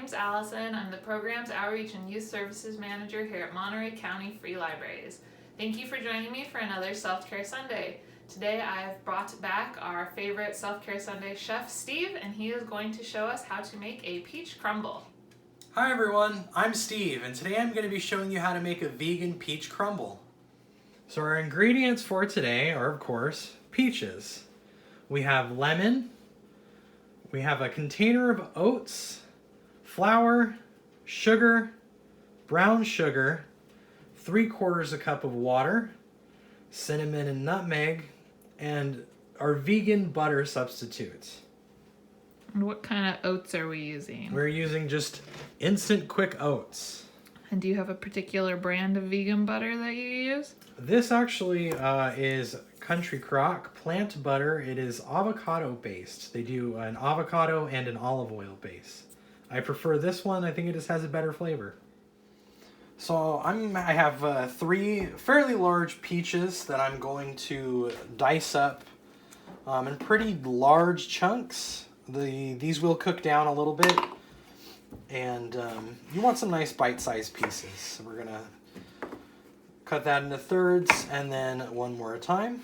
name's Allison. I'm the Programs Outreach and Youth Services Manager here at Monterey County Free Libraries. Thank you for joining me for another Self-Care Sunday. Today I've brought back our favorite Self-Care Sunday chef, Steve, and he is going to show us how to make a peach crumble. Hi everyone, I'm Steve, and today I'm going to be showing you how to make a vegan peach crumble. So our ingredients for today are, of course, peaches. We have lemon, we have a container of oats, flour, sugar, brown sugar, 3/4 cup of water, cinnamon and nutmeg, and our vegan butter substitutes. And what kind of oats are we using? We're using just instant quick oats. And do you have a particular brand of vegan butter that you use? This actually is Country Crock plant butter. It is avocado based. They do an avocado and an olive oil base. I prefer this one. I think it just has a better flavor. So I have 3 fairly large peaches that I'm going to dice up in pretty large chunks. These will cook down a little bit, and you want some nice bite-sized pieces. So we're gonna cut that into thirds, and then one more time.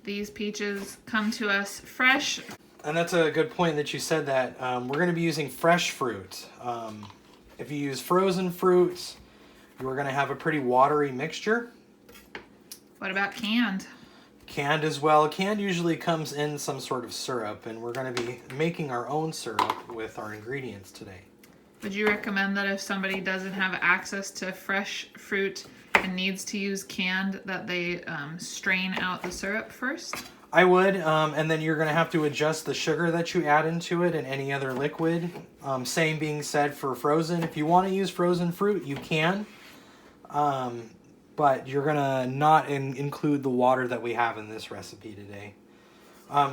These peaches come to us fresh. And that's a good point that you said that. We're going to be using fresh fruit. If you use frozen fruits, you're going to have a pretty watery mixture. What about canned? Canned as well. Canned usually comes in some sort of syrup, and we're going to be making our own syrup with our ingredients today. Would you recommend that if somebody doesn't have access to fresh fruit and needs to use canned, that they strain out the syrup first? I would, and then you're going to have to adjust the sugar that you add into it and any other liquid. Same being said for frozen. If you want to use frozen fruit, you can, but you're going to not include the water that we have in this recipe today.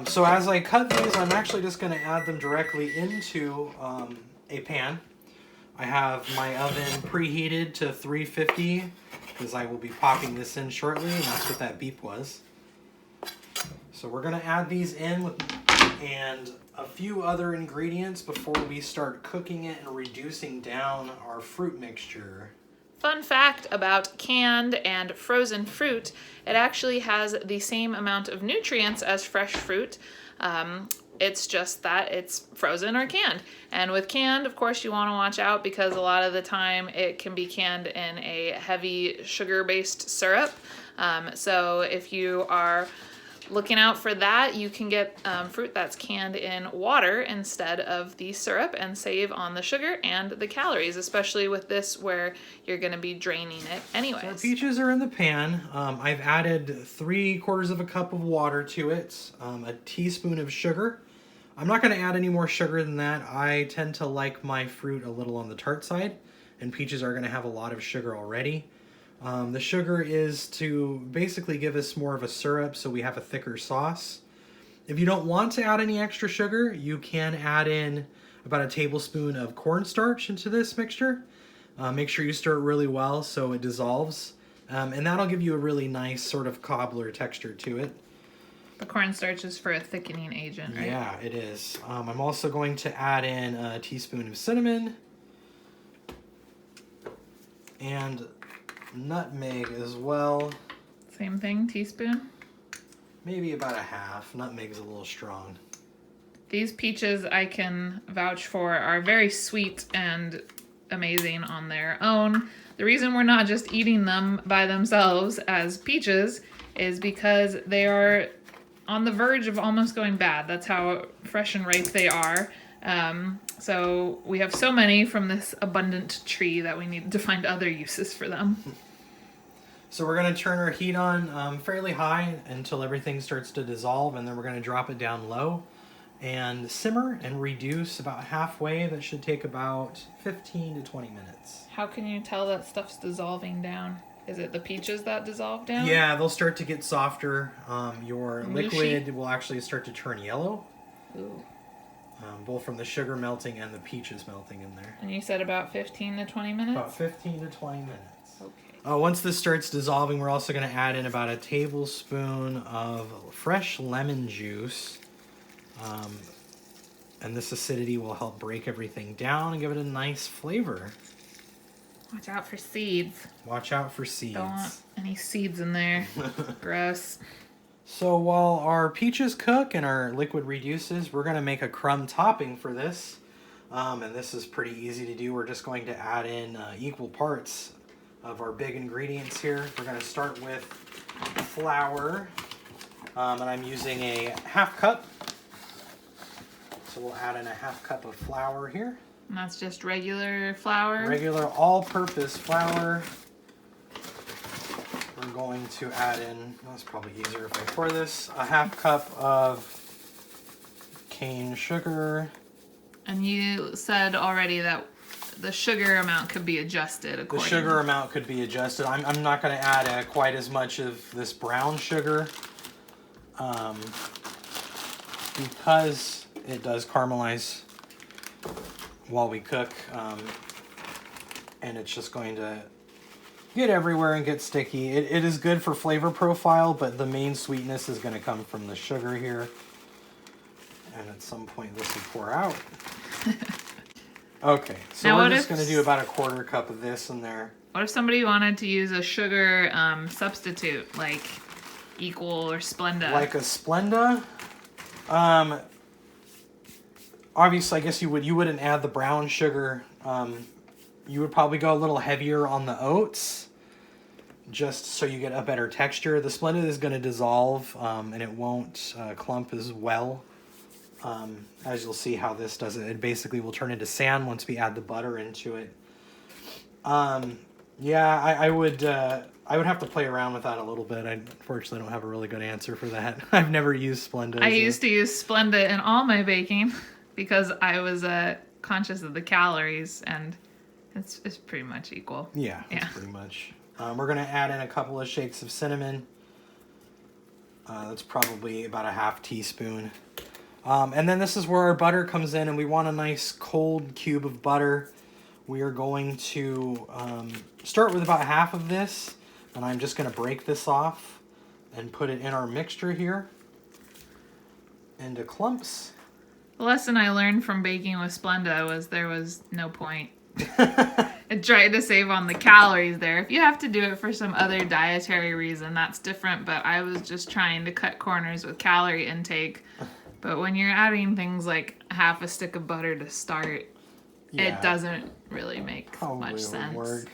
So as I cut these, I'm actually just going to add them directly into a pan. I have my oven preheated to 350 because I will be popping this in shortly, and that's what that beep was. So we're going to add these in and a few other ingredients before we start cooking it and reducing down our fruit mixture. Fun fact about canned and frozen fruit, it actually has the same amount of nutrients as fresh fruit. It's just that it's frozen or canned. And with canned, of course, you want to watch out because a lot of the time it can be canned in a heavy sugar-based syrup. So if you are looking out for that, you can get fruit that's canned in water instead of the syrup and save on the sugar and the calories, especially with this where you're going to be draining it anyways. So our peaches are in the pan. I've added 3/4 cup of water to it, a teaspoon of sugar. I'm not going to add any more sugar than that. I tend to like my fruit a little on the tart side, and peaches are going to have a lot of sugar already. The sugar is to basically give us more of a syrup so we have a thicker sauce. If you don't want to add any extra sugar, you can add in about a tablespoon of cornstarch into this mixture. Make sure you stir it really well so it dissolves, and that'll give you a really nice sort of cobbler texture to it. The cornstarch is for a thickening agent, right? Yeah, it is. I'm also going to add in a teaspoon of cinnamon and nutmeg as well. Same thing, teaspoon? Maybe about a half. Nutmeg's a little strong. These peaches, I can vouch for, are very sweet and amazing on their own. The reason we're not just eating them by themselves as peaches is because they are on the verge of almost going bad. That's how fresh and ripe they are. So we have so many from this abundant tree that we need to find other uses for them. So we're going to turn our heat on fairly high until everything starts to dissolve, and then we're going to drop it down low and simmer and reduce about halfway. That should take about 15 to 20 minutes. How can you tell that stuff's dissolving down? Is it the peaches that dissolve down? Yeah, they'll start to get softer. Your Mushy? liquid will actually start to turn yellow. Ooh. Both from the sugar melting and the peaches melting in there. And you said about 15 to 20 minutes? About 15 to 20 minutes. Okay. Once this starts dissolving, we're also going to add in about a tablespoon of fresh lemon juice. And this acidity will help break everything down and give it a nice flavor. Watch out for seeds. Watch out for seeds. Don't want any seeds in there. Gross. So while our peaches cook and our liquid reduces, we're going to make a crumb topping for this. And this is pretty easy to do. We're just going to add in equal parts of our big ingredients here. We're going to start with flour. And I'm using a half cup. So we'll add in a half cup of flour here. And that's just regular flour? Regular all-purpose flour. We're going to add in, that's probably easier if I pour this, a half cup of cane sugar. And you said already that the sugar amount could be adjusted accordingly. The sugar amount could be adjusted. I'm not going to add quite as much of this brown sugar because it does caramelize while we cook, and it's just going to get everywhere and get sticky. It is good for flavor profile, but the main sweetness is going to come from the sugar here. And at some point this will pour out. Okay, so now we're just going to do about a quarter cup of this in there. What if somebody wanted to use a sugar substitute, like Equal or Splenda? Like a Splenda? Obviously, I guess you wouldn't add the brown sugar. You would probably go a little heavier on the oats, just so you get a better texture. The Splenda is going to dissolve, and it won't clump as well. As you'll see how this does it. It basically will turn into sand once we add the butter into it. Yeah, I would have to play around with that a little bit. I unfortunately don't have a really good answer for that. I've never used Splenda. I used to use Splenda in all my baking because I was conscious of the calories, and it's pretty much equal. Yeah, it's pretty much. We're going to add in a couple of shakes of cinnamon. That's probably about a half teaspoon. And then this is where our butter comes in, and we want a nice cold cube of butter. We are going to start with about half of this, and I'm just going to break this off and put it in our mixture here into clumps. The lesson I learned from baking with Splenda was there was no point. I tried to save on the calories there. If you have to do it for some other dietary reason, that's different, but I was just trying to cut corners with calorie intake. But when you're adding things like half a stick of butter to start, it doesn't really make much sense. Work.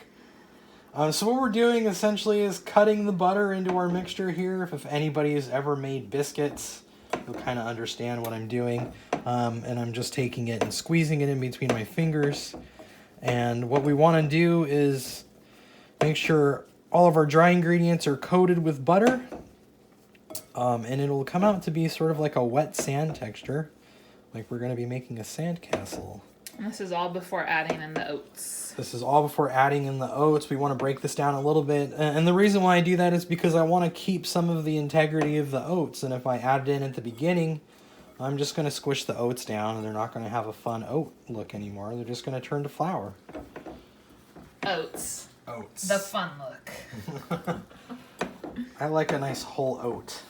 So what we're doing essentially is cutting the butter into our mixture here. If anybody has ever made biscuits, you'll kind of understand what I'm doing. And I'm just taking it and squeezing it in between my fingers. And what we want to do is make sure all of our dry ingredients are coated with butter. And it'll come out to be sort of like a wet sand texture, like we're going to be making a sand castle. And this is all before adding in the oats. This is all before adding in the oats. We want to break this down a little bit. And the reason why I do that is because I want to keep some of the integrity of the oats. And if I add it in at the beginning, I'm just going to squish the oats down, and they're not going to have a fun oat look anymore. They're just going to turn to flour. Oats. Oats. The fun look. I like a nice whole oat.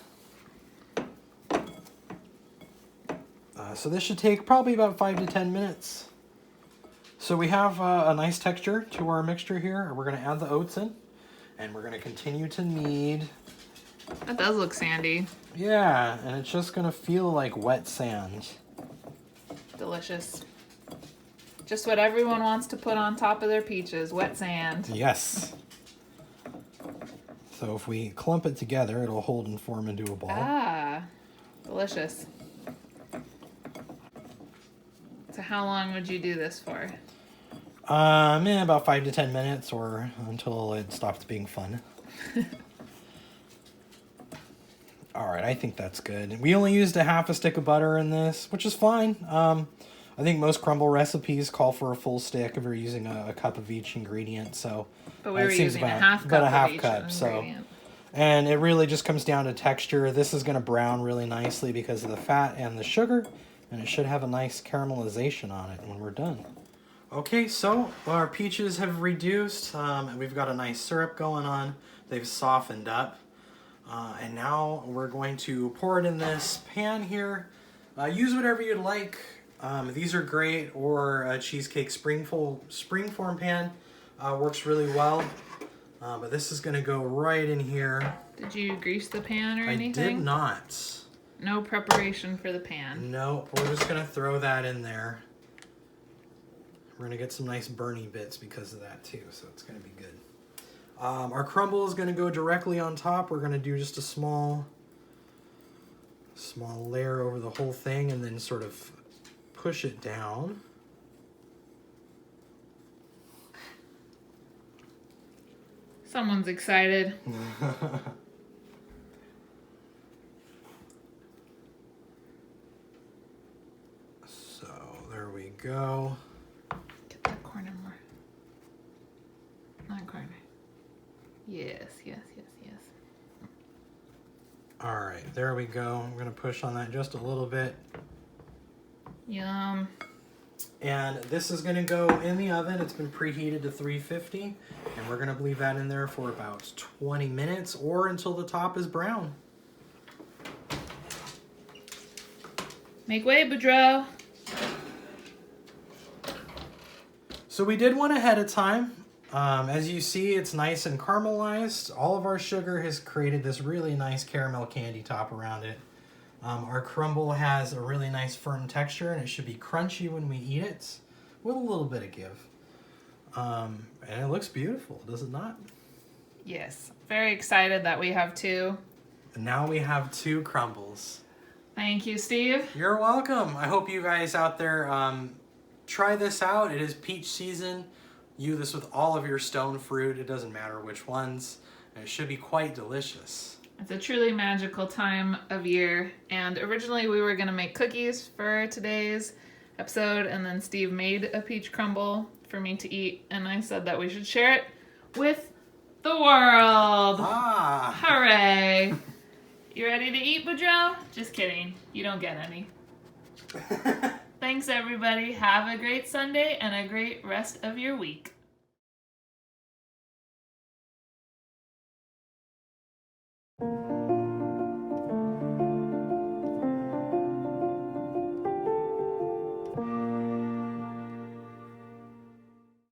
So this should take probably about 5 to 10 minutes. So we have a nice texture to our mixture here. We're going to add the oats in, and we're going to continue to knead. That does look sandy. Yeah, and it's just going to feel like wet sand. Delicious. Just what everyone wants to put on top of their peaches, wet sand. Yes. So if we clump it together, it'll hold and form into a ball. Ah, delicious. So how long would you do this for? About 5 to 10 minutes, or until it stops being fun. All right, I think that's good. We only used a half a stick of butter in this, which is fine. I think most crumble recipes call for a full stick if you're using a cup of each ingredient. So, but we were using a half cup of each ingredient. And it really just comes down to texture. This is going to brown really nicely because of the fat and the sugar, and it should have a nice caramelization on it when we're done. Okay, so our peaches have reduced. We've got a nice syrup going on. They've softened up. And now we're going to pour it in this pan here. Use whatever you'd like. These are great, or a cheesecake springform pan works really well. But this is going to go right in here. Did you grease the pan or I anything? did not. No preparation for the pan. Nope, we're just going to throw that in there. We're going to get some nice burny bits because of that too, so it's going to be good. Our crumble is going to go directly on top. We're going to do just a small layer over the whole thing and then sort of push it down. Someone's excited. So there we go. Get that corner more. That corner. Yes, yes, yes, yes. All right, there we go. I'm gonna push on that just a little bit. Yum. And this is gonna go in the oven. It's been preheated to 350, and we're gonna leave that in there for about 20 minutes or until the top is brown. Make way, Boudreaux. So we did one ahead of time. As you see, it's nice and caramelized. All of our sugar has created this really nice caramel candy top around it. Our crumble has a really nice firm texture, and it should be crunchy when we eat it with a little bit of give. And it looks beautiful, does it not? Yes. Very excited that we have two. And now we have 2 crumbles. Thank you, Steve. You're welcome. I hope you guys out there try this out. It is peach season. Use this with all of your stone fruit. It doesn't matter which ones. And it should be quite delicious. It's a truly magical time of year. And originally we were going to make cookies for today's episode. And then Steve made a peach crumble for me to eat. And I said that we should share it with the world. Ah! Hooray! You ready to eat, Boudreaux? Just kidding. You don't get any. Thanks, everybody. Have a great Sunday and a great rest of your week.